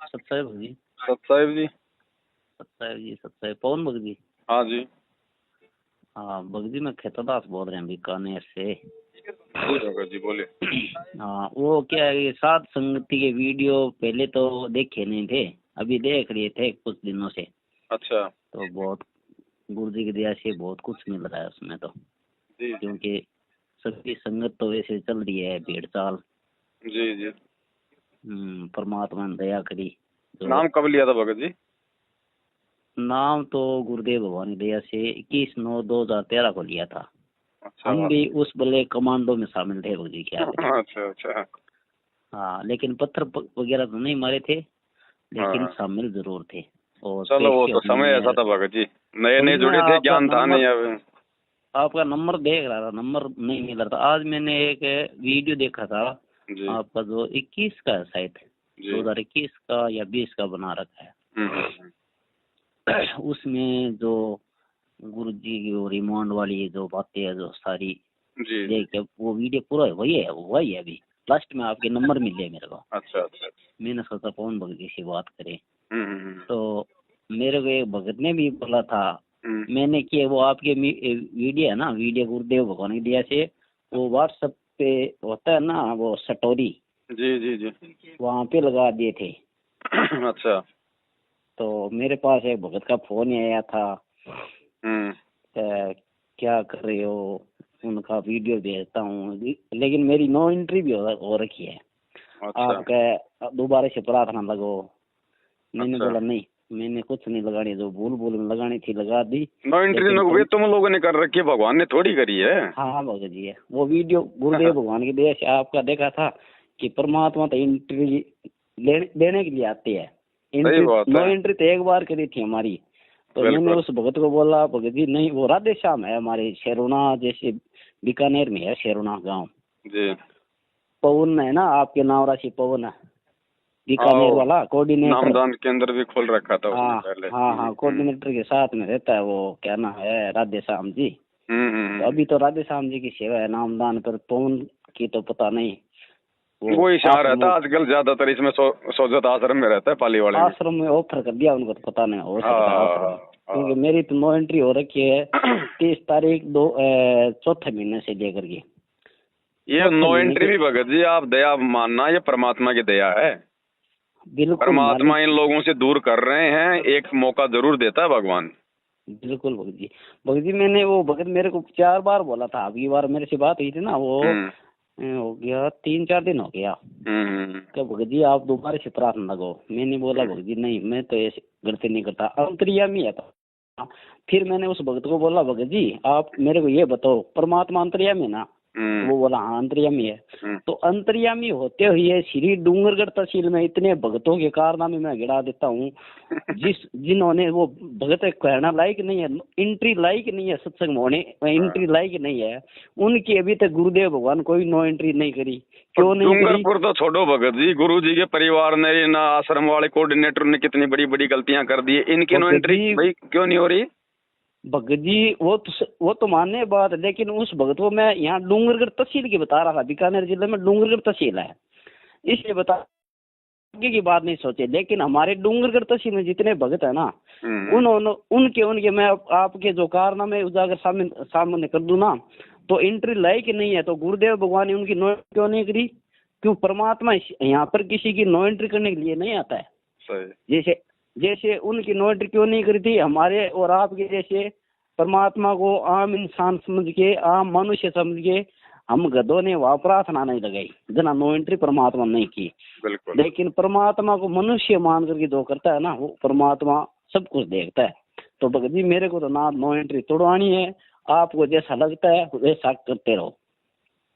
सतसाहिब भगत जी। सतसाहिब जी। सतसाहिब जी, सतसाहिब पवन भगत जी। हाँ जी। हाँ भगत जी, मैं खेतादास बोल रहे हैं बीकानेर से। जी भगत जी बोलिए। हाँ वो क्या है, ये साध संगति के वीडियो पहले तो देखे नहीं थे, अभी देख रहे थे कुछ दिनों से। अच्छा। तो बहुत गुरु जी की दया से बहुत कुछ मिल रहा है उसमें तो, जी जी क्योंकि सबकी संगत तो वैसे चल रही है भेड़ चाल। जी जी। परमात्मा ने दया करी जो। नाम कब लिया था भगत जी? नाम तो गुरुदेव भगवान की दया से 21/9/2013 को लिया था। अच्छा। हम भी उस बले कमांडो में शामिल थे भगत जी, क्या करें। अच्छा अच्छा। हाँ लेकिन पत्थर वगैरह तो नहीं मारे थे, लेकिन हाँ शामिल जरूर थे। और चलो, वो पेशे तो समय हमने। ऐसा था भगत जी, नए भगत नए जी मैं जुड़े थे, आपका ज्ञान था नंबर नहीं अब। आपका नंबर देख रहा था, नंबर नहीं मिल रहा था। आज मैंने एक वीडियो देखा था जी आपका, जो 21 का है शायद, जी। 2021 का या 20 का बना रखा है। हम्म। उसमें जो गुरु जी की वो रिमांड वाली जो बातें है जो सारी जी जी। देख के, वो वीडियो पूरा वही है। अभी लास्ट में आपके नंबर मिले मेरे को। अच्छा अच्छा। मैंने सोचा पवन भगत जी से बात करें। हम्म। तो मेरे को एक भगत ने भी बोला था, हम्म। मैंने कि वो आपके वीडियो है ना, वीडियो गुरुदेव भगवान की दया से वो व्हाट्सएप पे होता है ना वो स्टोरी, जी जी जी। वहाँ पे लगा दिए थे। अच्छा। तो मेरे पास एक भगत का फोन आया था, हम्म। क्या कर रहे हो, उनका वीडियो भेजता हूँ, लेकिन मेरी नो एंट्री भी हो रखी है। अच्छा आपका दोबारा से प्रार्थना लगो। मैंने अच्छा। बोला नहीं, मैंने कुछ नहीं लगानी, जो भूल भूल में लगानी थी लगा दी। नो एंट्री लेकिन वे तुम लोगों ने कर रखी है, भगवान ने थोड़ी करी है। हाँ भगत जी है वो वीडियो गुरुदेव भगवान की दया से आपका देखा था कि परमात्मा तो एंट्री देने के लिए आते हैं। सही एंट्री, बात नो है। एंट्री तो एक बार करी थी हमारी। तो मैंने बिल्कुल। उस भगत को बोला, भगत जी नहीं, वो राधे श्याम है हमारे शेरुना, जैसे बीकानेर में है शेरुना गांव। जी। पवन है ना आपके नाम राशि, पवन है बीकानेर आओ, वाला कोऑर्डिनेटर। नामदान केंद्र भी खोल रखा था उसने हाँ पहले। हाँ हाँ, कोऑर्डिनेटर के साथ में रहता है वो, क्या नाम है, राधे श्याम जी। तो हम्म। अभी तो राधे श्याम जी की सेवा है नामदान पर, पवन की तो पता नहीं। वो वो यहाँ रहता आश्रम, है आजकल ज्यादातर, इसमें सोजत आश्रम में रहता है, पाली वाले में। आश्रम में ऑफर कर दिया उनको, तो पता नहीं हो सकता है आश्रम, हाँ क्योंकि हाँ। मेरी तो नो एंट्री हो रखी है 30 तारीख चौथे महीने से लेकर के ये चौथे नो महीने एंट्री के। भी भगत जी आप दया मानना, ये परमात्मा की दया है। बिल्कुल परमात्मा मालिक, इन लोगों से दूर कर रहे हैं, एक मौका जरूर देता है भगवान। बिल्कुल भगत जी। भगत जी मैंने वो भगत मेरे को 4 बार बोला था, अगली बार मेरे से बात हुई थी ना, वो हम्म हो गया 3-4 दिन हो गया। हम्म। तो भगत जी आप दोबारा से प्रार्थना लगो। मैंने बोला भगत जी नहीं, मैं तो ऐसे गलती नहीं करता, अंतर्यामी है। फिर मैंने उस भगत को बोला, भगत जी आप मेरे को ये बताओ, परमात्मा अंतर्यामी है ना? तो हम्म वो बोला हाँ अंतर्यामी है। हम्म। तो अंतर्यामी होते हुए श्री डूंगरगढ़ तहसील में इतने भगतों के कारनामे मैं गिरा देता हूँ, जिन्होंने वो भगत कहना लायक नहीं है, एंट्री लायक नहीं है, सत्संग में होने एंट्री लायक नहीं है, उनकी अभी तक गुरुदेव भगवान कोई नो एंट्री नहीं करी। क्यों नहीं करी? डूंगरपुर तो छोड़ो भगत जी, गुरु जी के परिवार ने ना, आश्रम वाले कोऑर्डिनेटर ने कितनी बड़ी बड़ी गलतियां कर दी है, इनकी नो भगत एंट्री जी, भाई क्यों नहीं हो रही? भगत जी वो तो मानने बात है, लेकिन उस भगत को मैं यहाँ डूंगरगढ़ तहसील की बता रहा था, बीकानेर जिले में डूंगरगढ़ तहसील है, इसलिए बता, आगे की बात नहीं सोचे। लेकिन हमारे डूंगरगढ़ तहसील में जितने भगत है ना, उन्होंने उनके मैं आपके जो कारनामे उजागर सामने कर दूं ना, तो एंट्री लायक नहीं है। तो गुरुदेव भगवान ने उनकी नो क्यों नहीं करी? क्यों? परमात्मा यहाँ पर किसी की नो एंट्री करने के लिए नहीं आता है। सही। जैसे जैसे उनकी नो एंट्री क्यों नहीं करी थी, हमारे और आपके जैसे परमात्मा को आम इंसान समझ के, आम मनुष्य समझ के हम गधों ने वहाँ प्रार्थना नहीं लगाई, जना नो एंट्री परमात्मा नहीं की। बिल्कुल। लेकिन परमात्मा को मनुष्य मान करके जो करता है ना, वो परमात्मा सब कुछ देखता है। तो भगत जी मेरे को तो ना नो एंट्री तोड़वानी है, आपको जैसा लगता है वैसा करते रहो।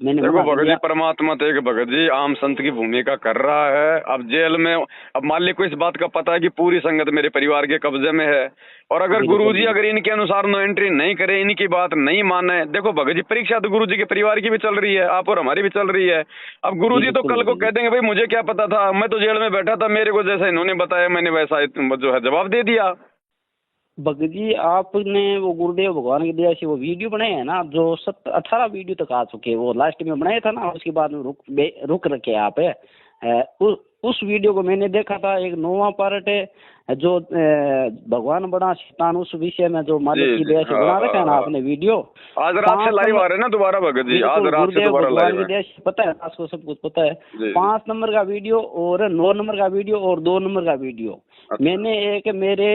मैंने देखो मना कर भगत जी, दिया। परमात्मा तो एक भगत जी आम संत की भूमिका कर रहा है। अब जेल में, अब मालिक को इस बात का पता है कि पूरी संगत मेरे परिवार के कब्जे में है, और अगर बिल्कुल गुरुजी अगर इनके अनुसार नो एंट्री नहीं करे, इनकी बात नहीं माने, देखो भगत जी परीक्षा तो गुरुजी के परिवार की भी चल रही है, आप और हमारी भी चल रही है। अब गुरुजी तो बिल्कुल कल को भगत कह जी। देंगे भाई मुझे क्या पता था, मैं तो जेल में बैठा था, मेरे को जैसा इन्होंने बताया मैंने वैसा जो है जवाब दे दिया। भगत जी आपने वो गुरुदेव भगवान की दया से वो वीडियो बनाए हैं ना, जो 18 वीडियो तक आ चुके हैं, वो लास्ट में बनाया था ना, उसके बाद में रुक रखे आप है। उस वीडियो को मैंने देखा था, एक 9वां पार्ट है जो भगवान बड़ा शैतान, उस विषय में जो मालिक की दया से बना रखा है ना आपने वीडियो। आज रात से लाइव आ रहे हैं ना दोबारा भगत जी, आज रात से दोबारा लाइव है। पता है आपको, सब कुछ पता है। 5 नंबर का वीडियो और 9 नंबर का वीडियो और 2 नंबर का वीडियो। अच्छा। मैंने एक मेरे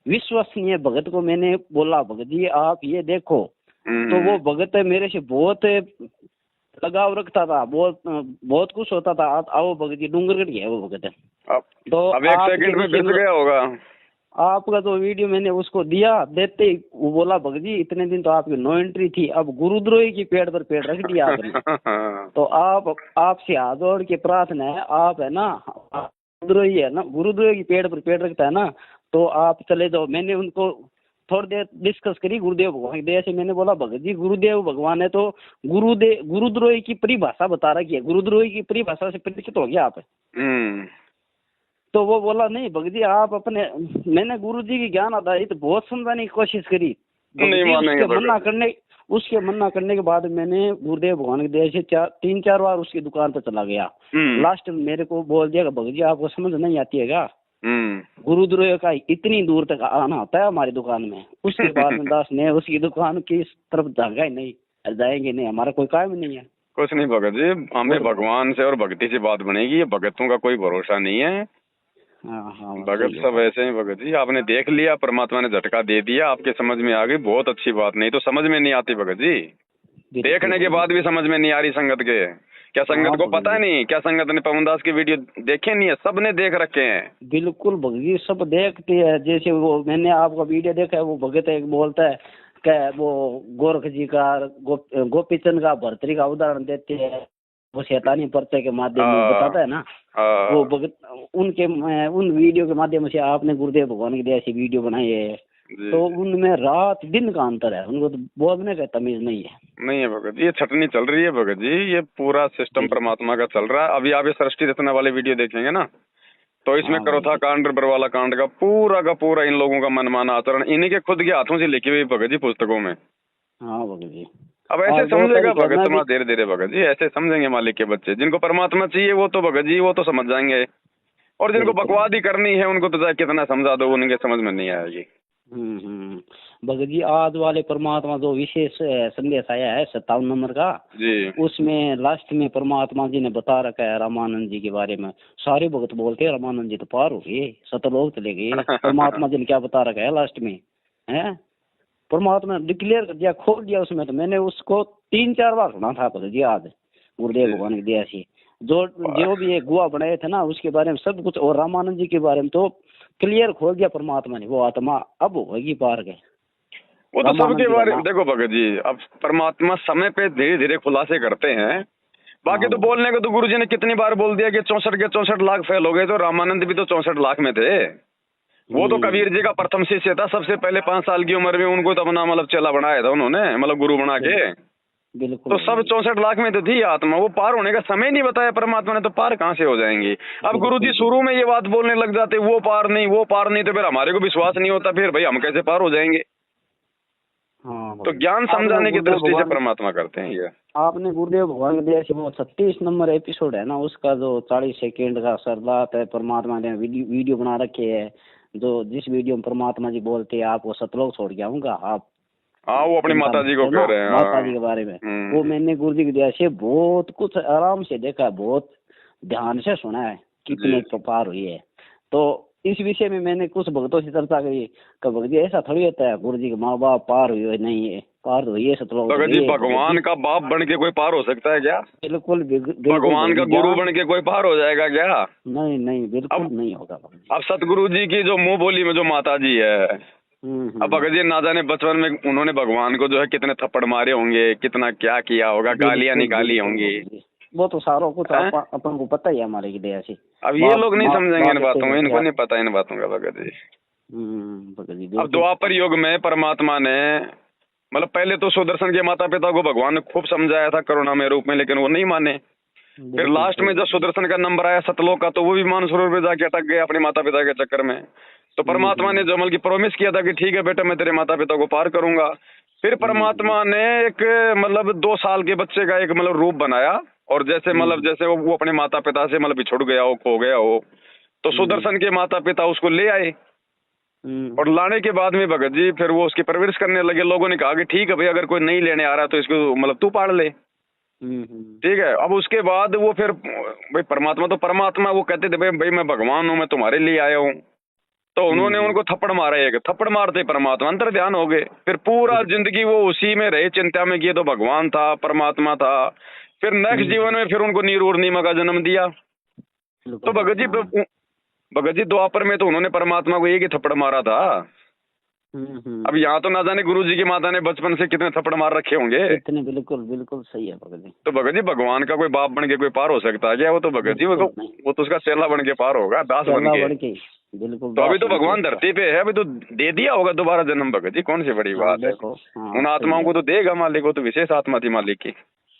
विश्वसनीय भगत को मैंने बोला, भगत जी आप ये देखो, तो वो भगत मेरे से बहुत लगाव रखता था, बहुत खुश होता था। आओ भगत जी, डूंगरगढ़ है वो भगत। तो अब 1 सेकंड में भिड़ गया होगा आपका तो वीडियो मैंने उसको दिया, देते ही वो बोला भगत जी इतने दिन तो आपकी नो एंट्री थी, अब गुरुद्रोही की पेड़ पर पेड़ रख दिया आपने। तो आपसे हाथ जोड़ के प्रार्थना है, आप है ना गुरुद्रोही है ना, गुरुद्रोही की पेड़ पर पेड़ रखता है ना, तो आप चले जाओ। मैंने उनको थोड़ी देर डिस्कस करी गुरुदेव भगवान की दया से। मैंने बोला भगत जी गुरुदेव भगवान है तो गुरुद्रोही की परिभाषा बता रखी है, गुरुद्रोही की परिभाषा से परिचित हो गया आप। तो वो बोला नहीं भगत जी आप अपने, मैंने गुरु जी की ज्ञान आधारित बहुत समझाने की कोशिश करी, उसके मना करने के बाद मैंने गुरुदेव भगवान की दया से 3-4 बार उसकी दुकान पर चला गया। लास्ट में मेरे को बोल दिया भगत जी आपको समझ नहीं आती है क्या, गुरुद्रोह का इतनी दूर तक आना होता है हमारी दुकान में। उसके बाद में दास ने उसकी दुकान की तरफ झांका ही नहीं, जाएंगे नहीं, हमारा कोई काम नहीं है। कुछ नहीं भगत जी, हमें भगवान से और भक्ति से बात बनेगी, ये भगतों का कोई भरोसा नहीं है। हाँ, भगत सब ऐसे ही भगत जी, आपने देख लिया, परमात्मा ने झटका दे दिया, आपके समझ में आ गई, बहुत अच्छी बात। नहीं तो समझ में नहीं आती भगत जी, देखने के बाद भी समझ में नहीं आ रही संगत के। क्या संगत को पता नहीं, क्या संगत ने पवन दास की वीडियो देखे नहीं है? सबने देख रखे हैं। बिल्कुल भगत जी सब देखते हैं। जैसे वो मैंने आपका वीडियो देखा है, वो भगत एक बोलता है क्या, वो गोरख जी का गोपीचंद का भर्तरी का उदाहरण देते हैं, वो शैतानी परिचय के माध्यम से बताता है ना, वो भगत उनके उन वीडियो के माध्यम से आपने गुरुदेव भगवान की दया से वीडियो बनाई है, तो उनमें रात दिन का अंतर है, उनको तो बोलने का तमीज नहीं है। नहीं है भगत, ये छटनी चल रही है भगत जी, ये पूरा सिस्टम परमात्मा का चल रहा है। अभी आप ये सृष्टि रचना वाले वीडियो देखेंगे ना, तो इसमें करोथा कांड बरवाला कांड का पूरा इन लोगों का मनमाना आचरण इन्हीं के खुद के हाथों से लिखी हुई भगत जी पुस्तकों में। हाँ भगत जी, अब ऐसे समझेगा भगत तुम्हारा धीरे धीरे भगत जी, ऐसे समझेंगे मालिक के बच्चे। जिनको परमात्मा चाहिए वो तो भगत जी वो तो समझ जाएंगे, और जिनको बकवादी करनी है उनको तो चाहे कितना समझा दो उनके समझ में नहीं आएगी। भगत जी आज वाले परमात्मा जो विशेष संदेश आया है 57 नंबर का जी, उसमें लास्ट में परमात्मा जी ने बता रखा है रामानंद जी के बारे में। सारे भगत बोलते हैं रामानंद जी तो पार हो गए, सतलोक चले गए। परमात्मा जी ने क्या बता रखा है लास्ट में, है परमात्मा ने डिक्लेयर कर दिया, खोल दिया उसमें। तो मैंने उसको 3-4 बार सुना था भगत जी आज गुरुदेव भगवान की दया से। जो भी एक गुआ बनाए थे ना उसके बारे में सब कुछ, और रामानंद जी के बारे में तो क्लियर खोल दिया परमात्मा ने, वो आत्मा अब होगी पार गए। वो तो सबके बारे में देखो भगत जी, अब परमात्मा समय पे धीरे धीरे खुलासे करते हैं। बाकी तो बोलने को तो गुरुजी ने कितनी बार बोल दिया कि 64 के 64 लाख फेल हो गए, तो रामानंद भी तो 64 लाख में थे। वो तो कबीर जी का प्रथम शिष्य था, सबसे पहले 5 साल की उम्र में उनको तो अपना मतलब चेला बनाया था उन्होंने, मतलब गुरु बना के। तो सब 64 लाख में तो थी आत्मा, वो पार होने का समय नहीं बताया परमात्मा ने, तो पार कहाँ से हो जाएंगी। अब गुरुजी शुरू में ये बात बोलने लग जाते वो पार नहीं, तो फिर हमारे को विश्वास नहीं होता, फिर भाई हम कैसे पार हो जाएंगे। तो ज्ञान समझाने की दृष्टि से परमात्मा करते हैं ये। आपने गुरुदेव भगवान की दया से वो 36 नंबर एपिसोड है ना, उसका जो 40 सेकेंड का सरदात है, परमात्मा ने वीडियो बना रखे है, जो जिस वीडियो में परमात्मा जी बोलते हैं आपको सतलोक छोड़ के आऊंगा आप। हाँ वो अपनी माता जी को कह रहे हैं, माता जी के बारे में। वो मैंने गुरु जी की दया से बहुत कुछ आराम से देखा, बहुत ध्यान से सुना है, कितने पार हुई है। तो इस विषय में मैंने कुछ भक्तों से चर्चा करी कि भगत जी ऐसा थोड़ी होता है, गुरु जी के माँ बाप पार हुई नहीं है, पार हुई है सतलोक। भगत जी भगवान का बाप बन के कोई पार हो सकता है क्या? बिल्कुल भगवान का गुरु बन के कोई पार हो जाएगा क्या? नहीं बिल्कुल नहीं होगा। अब सतगुरु जी की जो मुंह बोली में जो माता जी है, अब भगत जी ना जाने बचपन में उन्होंने भगवान को जो है कितने थप्पड़ मारे होंगे, कितना क्या किया होगा, गालियां निकाली होंगी, वो तो सारों कुछ अपन को पता ही है हमारे की दया से। अब ये लोग नहीं समझेंगे इन बातों को, इनको नहीं पता इन बातों का भगत जी। अब द्वापर युग में परमात्मा ने मतलब पहले तो सुदर्शन के माता पिता को भगवान ने खूब समझाया था करुणा में रूप में, लेकिन वो नहीं माने। फिर लास्ट में जब सुदर्शन का नंबर आया सतलोक का, तो वो भी मानसरोवर में जाके अटक गए अपने माता पिता के चक्कर में। तो परमात्मा ने जमल की प्रॉमिस किया था कि ठीक है बेटा मैं तेरे माता पिता को पार करूंगा। फिर परमात्मा ने एक मतलब 2 साल के बच्चे का एक मतलब रूप बनाया और जैसे मतलब जैसे वो अपने माता पिता से मतलब बिछुड़ गया हो, खो गया हो, तो सुदर्शन के माता पिता उसको ले आए। और लाने के बाद में भगत जी फिर वो उसकी परवरिश करने लगे। लोगों ने कहा कि ठीक है भाई, अगर कोई नहीं लेने आ रहा तो इसको मतलब तू पाल ले, ठीक है। अब उसके बाद वो फिर भाई परमात्मा तो परमात्मा, वो कहते थे भाई मैं भगवान हूँ, मैं तुम्हारे लिए आया हूँ। तो उन्होंने उनको थप्पड़ मारा, एक थप्पड़ मारते परमात्मा अंतर ध्यान हो गए। फिर पूरा जिंदगी वो उसी में रहे, चिंता में किए, तो भगवान था, परमात्मा था। फिर नेक्स्ट जीवन में फिर उनको नीर और नीमा का जन्म दिया। तो भगत जी द्वापर में तो उन्होंने परमात्मा को एक ही थप्पड़ मारा था। अब यहाँ तो ना जाने गुरु जी की माता ने बचपन से कितने थप्पड़ मार रखे होंगे। इतने बिल्कुल बिल्कुल सही है भगत जी। तो भगत जी भगवान का कोई बाप बन के कोई पार हो सकता है क्या? वो तो भगत जी वो तो उसका चेला बन के पार होगा, दास बन के। बिल्कुल। तो अभी तो भगवान धरती पे है, अभी तो दे दिया होगा दोबारा जन्म। भगत जी कौन सी बड़ी बात है, उन आत्माओं को तो देगा मालिक, वो तो विशेष आत्मा थी मालिक की।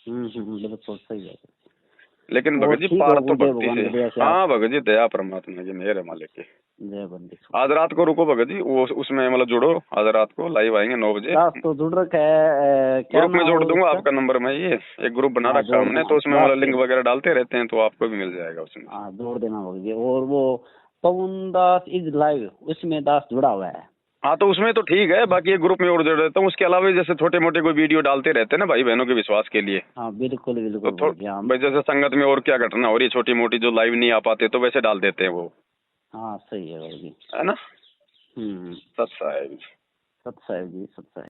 बिल्कुल सही है। लेकिन भगत जी पार तो भक्ति से। हाँ भगत जी, दया परमात्मा की मेहर है मालिक की। आज रात को रुको भगत जी, वो उसमें मतलब जुड़ो, आज रात को लाइव आएंगे 9 बजे। तो जुड़ रखा है, ग्रुप में जोड़ दूंगा आपका नंबर में, ये एक ग्रुप बना रखा है हमने, तो उसमें मतलब लिंक वगैरह डालते रहते हैं, तो आपको भी मिल जाएगा उसमें। हाँ जोड़ देना भगत जी। और वो पवन दास इज लाइव, उसमें दास जुड़ा हुआ है। हाँ तो उसमें तो ठीक है, बाकी एक ग्रुप में और जोड़ देता हूँ। उसके अलावा जैसे छोटे मोटे कोई वीडियो डालते रहते हैं ना भाई बहनों के विश्वास के लिए। हाँ बिल्कुल बिल्कुल। तो भाई जैसे संगत में और क्या घटना हो रही है छोटी मोटी, जो लाइव नहीं आ पाते, तो वैसे डाल देते हैं वो। हाँ सही है भाई जी, है ना। सत सत साहिब जी, सत साहिब।